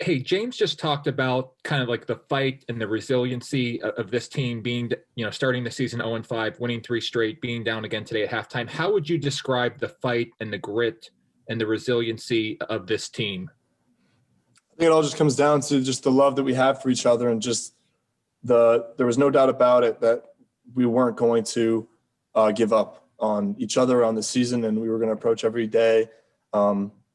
Hey, James just talked about kind of like the fight and the resiliency of this team being, starting the season 0-5, winning three straight, being down again today at halftime. How would you describe the fight and the grit and the resiliency of this team? I think it all just comes down to just the love that we have for each other, and just there was no doubt about it that we weren't going to give up on each other on the season, and we were going to approach every day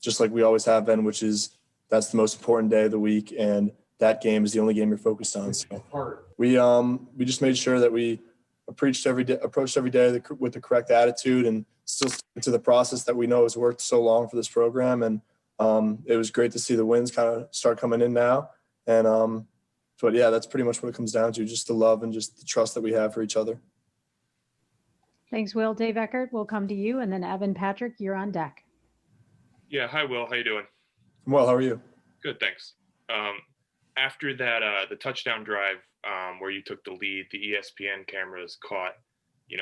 just like we always have been, which is that's the most important day of the week, and that game is the only game you're focused on. So we just made sure that we approached every day with the correct attitude, and still stick to the process that we know has worked so long for this program. And it was great to see the wins kind of start coming in now. And but yeah, that's pretty much what it comes down to, just the love and just the trust that we have for each other. Thanks, Will. Dave Eckert, we'll come to you, and then Evan Patrick, you're on deck. Yeah, hi, Will. How you doing? Well, how are you? Good, thanks. After that, the touchdown drive where you took the lead, the ESPN cameras caught,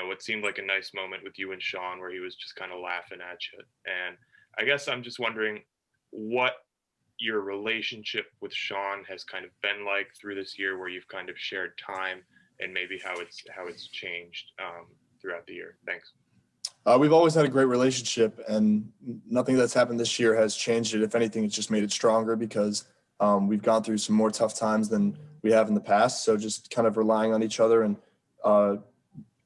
what seemed like a nice moment with you and Sean, where he was just kind of laughing at you. And I guess I'm just wondering what your relationship with Sean has kind of been like through this year, where you've kind of shared time, and maybe how it's changed throughout the year. Thanks. We've always had a great relationship, and nothing that's happened this year has changed it. If anything, it's just made it stronger, because we've gone through some more tough times than we have in the past. So just kind of relying on each other and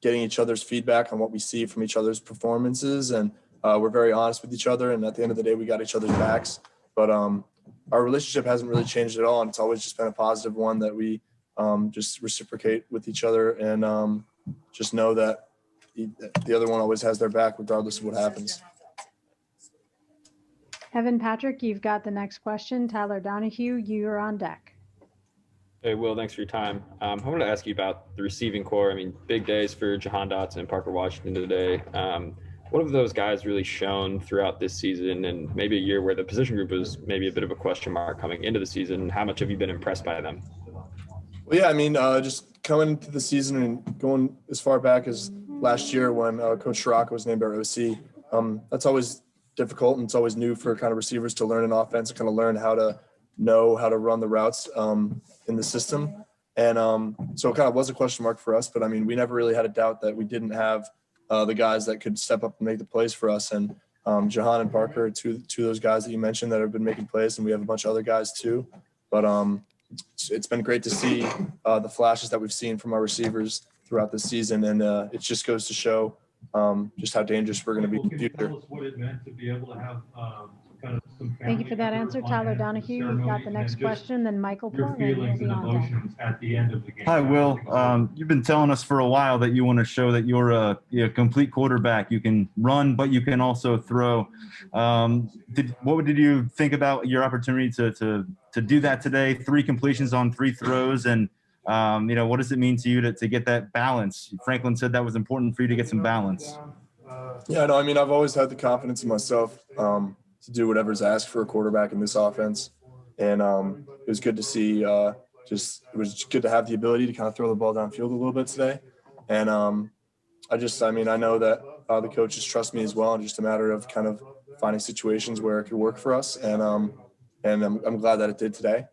getting each other's feedback on what we see from each other's performances. And we're very honest with each other. And at the end of the day, we got each other's backs. But our relationship hasn't really changed at all. And it's always just been a positive one, that we just reciprocate with each other, and just know that the other one always has their back regardless of what happens. Evan Patrick, you've got the next question. Tyler Donahue, you're on deck. Hey, Will, thanks for your time. I wanted to ask you about the receiving core. I mean, big days for Jahan Dotson and Parker Washington today. What have those guys really shown throughout this season, and maybe a year where the position group was maybe a bit of a question mark coming into the season? How much have you been impressed by them? Well, yeah, I mean, just coming into the season and going as far back as last year when Coach Scirocco was named our OC, that's always difficult, and it's always new for kind of receivers to learn an offense, and kind of learn how to know how to run the routes in the system. And so it kind of was a question mark for us, but I mean, we never really had a doubt that we didn't have the guys that could step up and make the plays for us. And Jahan and Parker are two of those guys that you mentioned that have been making plays, and we have a bunch of other guys too. But it's been great to see the flashes that we've seen from our receivers throughout this season, and it just goes to show just how dangerous we're going to be in the future. Tell us what it meant to be able to have kind of some. Thank you for that answer, Tyler Donahue. You've got the next question, then Michael Your Portman will feelings be and on deck. emotions at the end of the game. Hi, Will. You've been telling us for a while that you want to show that you're a complete quarterback. You can run, but you can also throw. What did you think about your opportunity to do that today? 3 completions on 3 throws, and what does it mean to you to get that balance? Franklin said that was important for you to get some balance. Yeah, no, I mean, I've always had the confidence in myself to do whatever's asked for a quarterback in this offense. And it was good to see it was good to have the ability to kind of throw the ball downfield a little bit today. And I know that the coaches trust me as well, and just a matter of kind of finding situations where it could work for us. And I'm glad that it did today.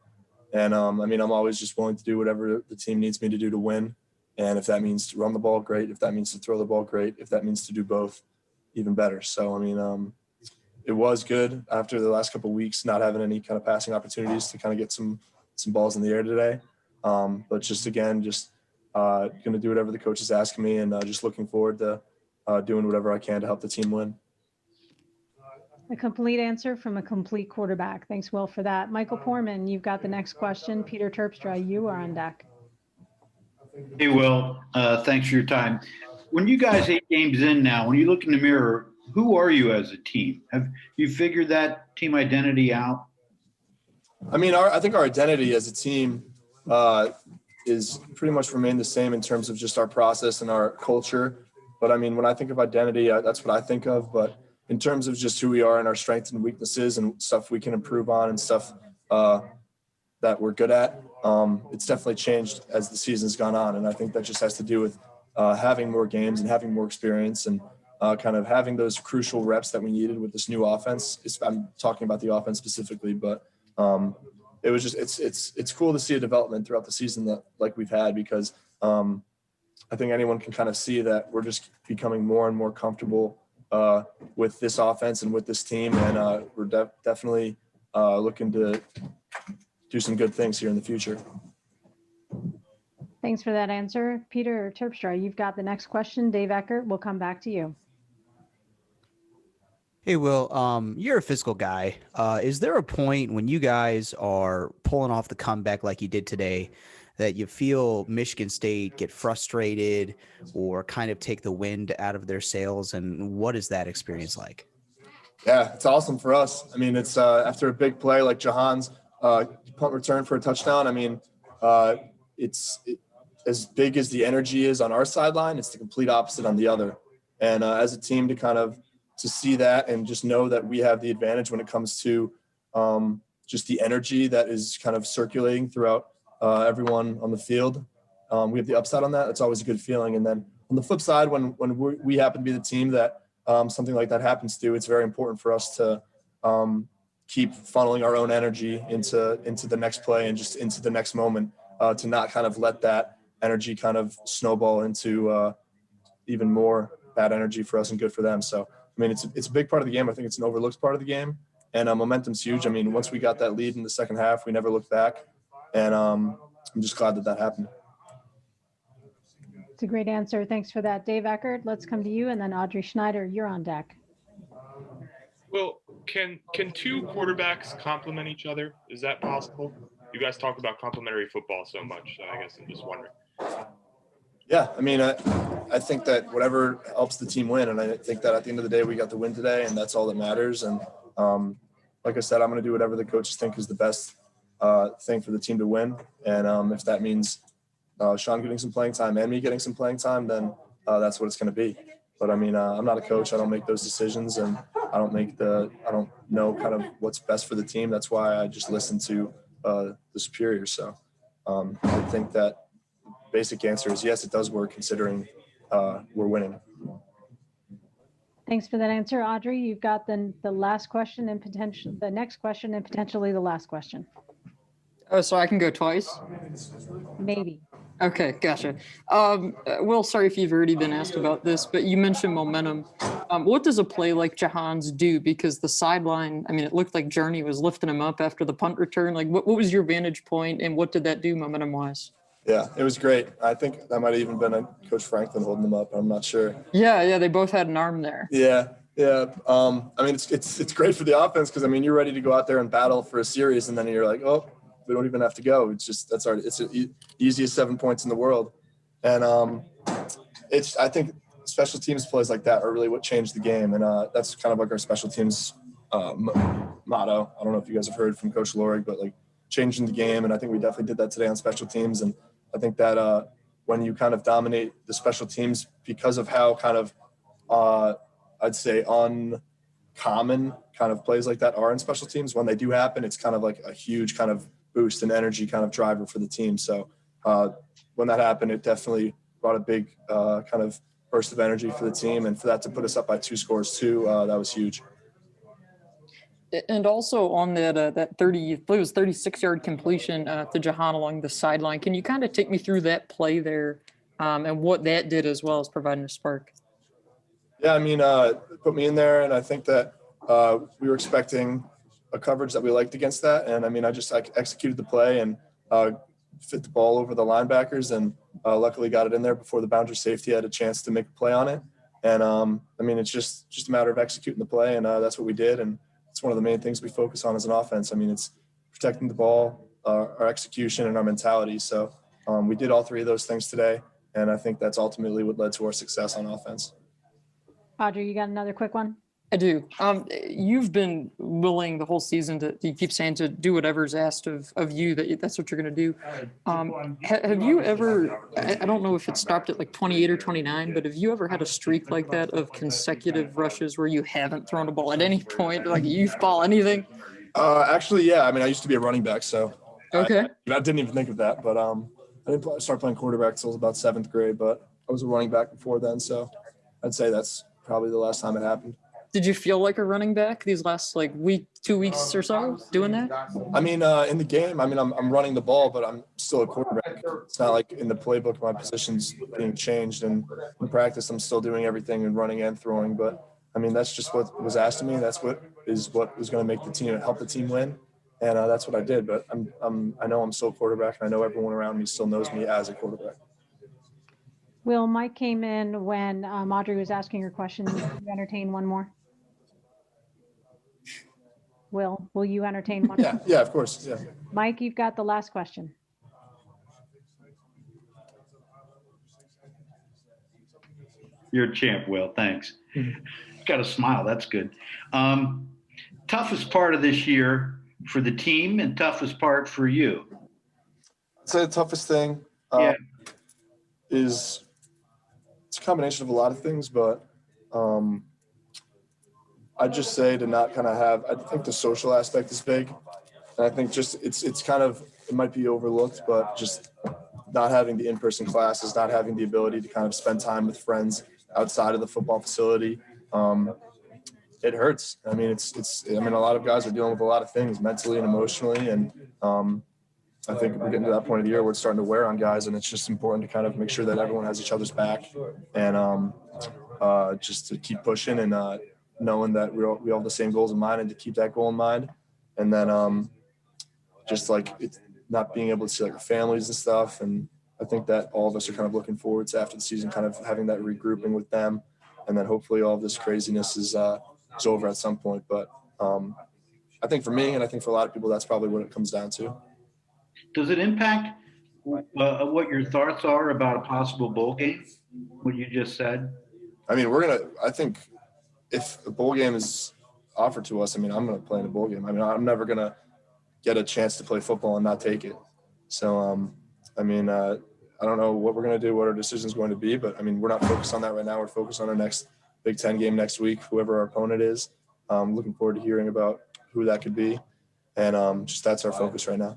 And I'm always just willing to do whatever the team needs me to do to win. And if that means to run the ball, great. If that means to throw the ball, great. If that means to do both, even better. So, it was good after the last couple of weeks not having any kind of passing opportunities to kind of get some balls in the air today. But just going to do whatever the coach is asking me, and just looking forward to doing whatever I can to help the team win. A complete answer from a complete quarterback. Thanks, Will, for that. Michael Portman, you've got the next question. Peter Terpstra, you are on deck. Hey, Will. Thanks for your time. When you guys 8 games in now, when you look in the mirror, who are you as a team? Have you figured that team identity out? I think our identity as a team is pretty much remained the same in terms of just our process and our culture. But when I think of identity, that's what I think of. But in terms of just who we are and our strengths and weaknesses and stuff we can improve on and stuff that we're good at, it's definitely changed as the season's gone on. And I think that just has to do with having more games and having more experience, and kind of having those crucial reps that we needed with this new offense. I'm talking about the offense specifically, but it was just it's cool to see a development throughout the season that like we've had, because I think anyone can kind of see that we're just becoming more and more comfortable with this offense and with this team, and we're definitely looking to do some good things here in the future. Thanks for that answer. Peter Terpstra, you've got the next question. Dave Eckert, we'll come back to you. Hey, Will, you're a physical guy. Is there a point when you guys are pulling off the comeback like you did today that you feel Michigan State get frustrated or kind of take the wind out of their sails? And what is that experience like? Yeah, it's awesome for us. I mean, it's after a big play like Jahan's punt return for a touchdown. I mean, it's as big as the energy is on our sideline, it's the complete opposite on the other. And as a team to see that and just know that we have the advantage when it comes to just the energy that is kind of circulating throughout everyone on the field. We have the upside on that. It's always a good feeling. And then on the flip side, when we happen to be the team that something like that happens to, it's very important for us to keep funneling our own energy into the next play and just into the next moment, to not kind of let that energy kind of snowball into even more bad energy for us and good for them. So, I mean, it's a big part of the game. I think it's an overlooked part of the game, and momentum's huge. I mean, once we got that lead in the second half, we never looked back, and I'm just glad that happened. It's a great answer. Thanks for that, Dave Eckert. Let's come to you, and then Audrey Schneider, you're on deck. Well, can two quarterbacks complement each other? Is that possible? You guys talk about complementary football so much, so I guess I'm just wondering. Yeah, I mean, I think that whatever helps the team win, and I think that at the end of the day, we got the win today, and that's all that matters. And like I said, I'm going to do whatever the coaches think is the best thing for the team to win. And if that means Sean getting some playing time and me getting some playing time, then that's what it's going to be. But I mean, I'm not a coach. I don't make those decisions, and I don't know kind of what's best for the team. That's why I just listen to the superiors. So I think that basic answer is yes, it does work considering we're winning. Thanks for that answer, Audrey. You've got the last question and the next question and potentially the last question. Oh, so I can go twice? Maybe. Okay, gotcha. Will, sorry if you've already been asked about this, but you mentioned momentum. What does a play like Jahan's do? Because the sideline, I mean, it looked like Journey was lifting him up after the punt return. Like, what was your vantage point, and what did that do momentum-wise? Yeah, it was great. I think that might have even been Coach Franklin holding them up. I'm not sure. Yeah, they both had an arm there. Yeah. I mean, it's great for the offense because I mean you're ready to go out there and battle for a series, and then you're like, oh, we don't even have to go. It's just it's the easiest 7 points in the world, and I think special teams plays like that are really what changed the game, and that's kind of like our special teams motto. I don't know if you guys have heard from Coach Lorig, but like changing the game, and I think we definitely did that today on special teams. And I think that when you kind of dominate the special teams because of how kind of I'd say uncommon kind of plays like that are in special teams, when they do happen, it's kind of like a huge kind of boost and energy kind of driver for the team. So when that happened, it definitely brought a big kind of burst of energy for the team, and for that to put us up by 2 scores too, that was huge. And also on that 30, I believe it was 36-yard completion to Jahan along the sideline. Can you kind of take me through that play there and what that did as well as providing a spark? Yeah, I mean, put me in there, and I think that we were expecting a coverage that we liked against that. And I mean, I executed the play and fit the ball over the linebackers, and luckily got it in there before the boundary safety had a chance to make a play on it. And I mean, it's just a matter of executing the play, and that's what we did. And it's one of the main things we focus on as an offense. I mean, it's protecting the ball, our execution, and our mentality. So we did all 3 of those things today, and I think that's ultimately what led to our success on offense. Audrey, you got another quick one? I do. You've been willing the whole season you keep saying to do whatever's asked of you, that's what you're going to do. Have you ever, I don't know if it stopped at like 28 or 29, but have you ever had a streak like that of consecutive rushes where you haven't thrown a ball at any point, like youth ball, anything? Actually, yeah. I mean, I used to be a running back, so okay. I didn't even think of that, but I didn't start playing quarterback until I was about 7th grade, but I was a running back before then, so I'd say that's probably the last time it happened. Did you feel like a running back these last like week, 2 weeks or so doing that? I mean, in the game, I mean, I'm running the ball, but I'm still a quarterback. It's not like in the playbook, my position's being changed. And in practice, I'm still doing everything and running and throwing. But I mean, that's just what was asked of me. That's what was going to make the team, help the team win. And that's what I did. But I know I'm still a quarterback, and I know everyone around me still knows me as a quarterback. Will, Mike came in when Audrey was asking her question. Will you entertain one more? Will you entertain one? Yeah, of course. Yeah. Mike, you've got the last question. You're a champ, Will. Thanks. Got a smile. That's good. Toughest part of this year for the team and toughest part for you? I'd say the toughest thing is it's a combination of a lot of things, but I'd just say to not kind of have – I think the social aspect is big. And I think just it's kind of – it might be overlooked, but just not having the in-person classes, not having the ability to kind of spend time with friends outside of the football facility, it hurts. I mean, I mean, a lot of guys are dealing with a lot of things mentally and emotionally. And I think we're getting to that point of the year where it's starting to wear on guys, and it's just important to kind of make sure that everyone has each other's back and just to keep pushing and knowing that we all have the same goals in mind and to keep that goal in mind. And then just like it's not being able to see like families and stuff. And I think that all of us are kind of looking forward to after the season, kind of having that regrouping with them. And then hopefully all of this craziness is over at some point. But I think for me, and I think for a lot of people, that's probably what it comes down to. Does it impact what your thoughts are about a possible bowl game, what you just said? I mean, I think if a bowl game is offered to us, I mean, I'm going to play in a bowl game. I mean, I'm never going to get a chance to play football and not take it. So, I mean, I don't know what we're going to do, what our decision is going to be, but I mean, we're not focused on that right now. We're focused on our next Big Ten game next week, whoever our opponent is. Looking forward to hearing about who that could be. And just that's our focus right now.